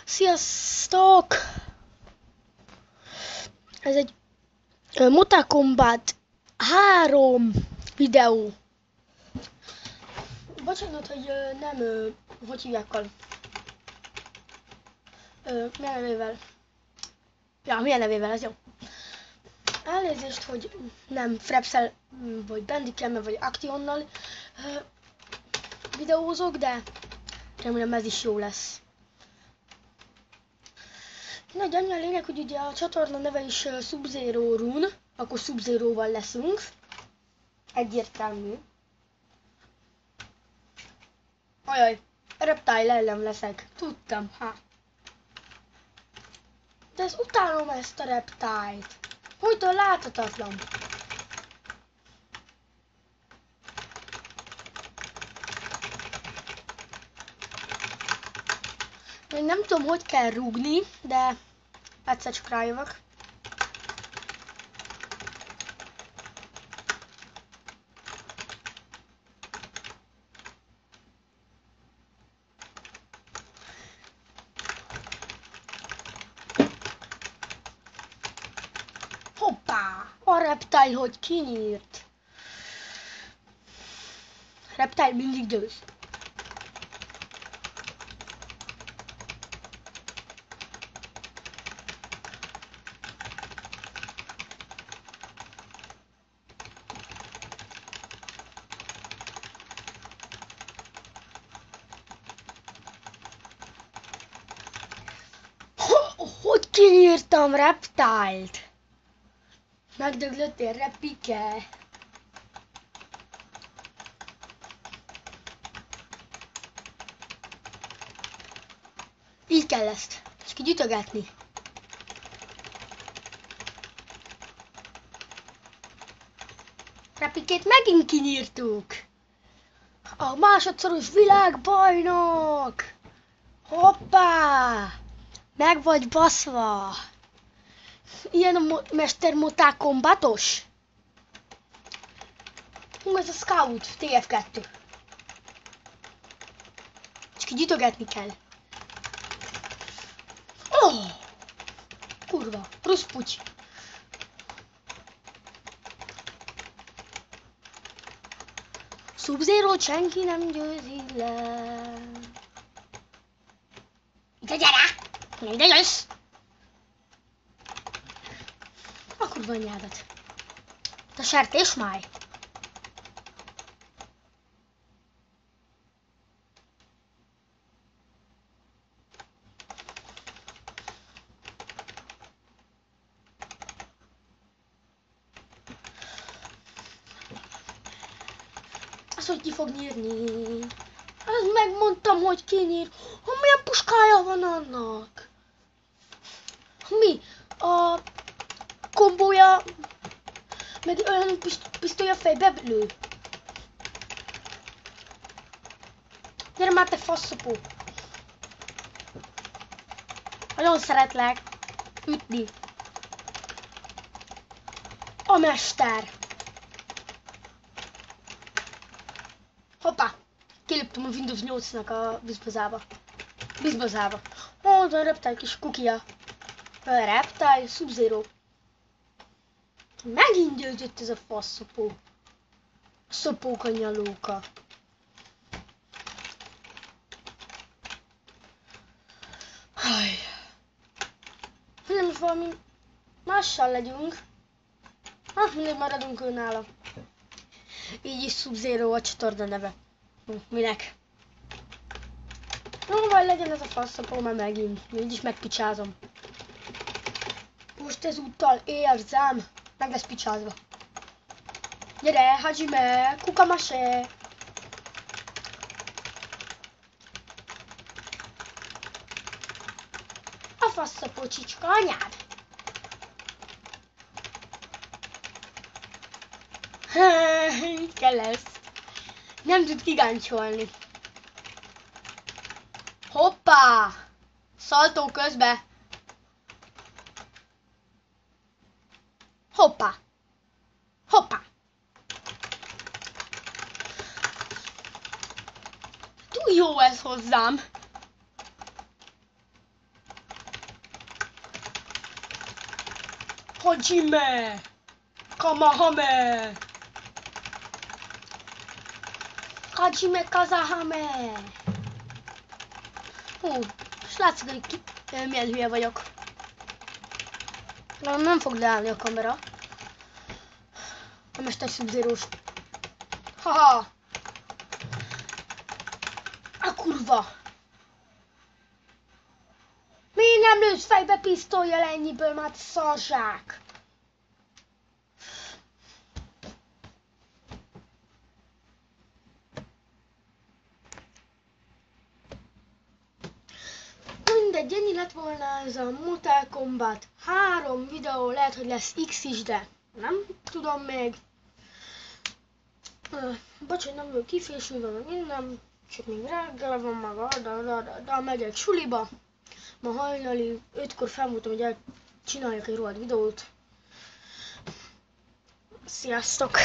Sziasztok! Ez egy Mortal Kombat 3 videó. Bocsánat, hogy nem, hogy hívjákkal? Milyen nevével? Ja, milyen nevével, ez jó. Elnézést, hogy nem Frepszel, vagy Bandicam, vagy Actionnal videózok, de remélem ez is jó lesz. Nagy annyi a lényeg, hogy ugye a csatorna neve is Sub-Zero Run, akkor Sub-Zeroval leszünk. Egyértelmű. Ajaj, Reptile ellen leszek. Tudtam, ha. De ez utálom ezt a Reptile-t. Hogyan láthatatlan. Még nem tudom, hogy kell rúgni, de egyszer csak rájövök. Hoppá! A Reptile hogy kinyírt. Reptile mindig győz. Hogy kinyírtam Reptile-t? Megdöglöttél, Repike? Így kell ezt. Csak így ütögetni. Repikét megint kinyírtuk. A másodszoros világbajnok. Hoppá! Meg vagy baszva. Ilyen a Mester Mortal Kombatos? Ez a Scout TF2. Csak így ütögetni kell. Oh! Kurva, ruszpucs. Sub-Zero senki nem győzi le. Ide gyere! Ide jössz! A kurva anyádat. A sertésmáj. Az, hogy ki fog nyírni. Azt megmondtam, hogy kinyír. Milyen puskája van annak? Mi? A kombója, meg olyan pisztolya fejbe lő. Gyere már, te faszopó. Nagyon szeretlek ütni. A mester. Hoppá! Kiléptem a Windows 8-nak a bizbazába. Bizbazába. Ó, a Reptile kis kukia. A Reptile, Sub-Zero. Megint győzött ez a faszopó. Szopóka nyalóka. Haj. Nem is valami mással legyünk. Mindig maradunk őnála. Így is Sub-Zero a csatorna neve. Minek? Jó, majd legyen ez a faszopó már megint. Így is megpicsázom. Most ezúttal érzem. Meg lesz picsázva. Gyere, Hajime, kukamase. A faszopó csicska anyád. Így kell lesz. Nem tud kigáncsolni. Hoppá! Szaltó közbe. Hoppá! Hoppá! Túl jó ez hozzám. Hajime! Kamahame! Hajime Kazahame! Hú, és látszik, hogy milyen hülye vagyok. Nem fog leállni a kamera. A Mester Sub-Zero-s. Haha! A kurva! Miért nem lősz fejbe pisztollyal ennyiből, már szarzsák? Mindegy, ennyi lett volna ez a Mortal Kombat 3 videó, lehet, hogy lesz X is, de nem tudom még. Bocs, hogy nem vagyok kifésülve, meg minden, csak még reggel van maga, de megyek suliba. Ma hajnali 5-kor felmúltam, hogy csináljak egy rohadt videót. Sziasztok!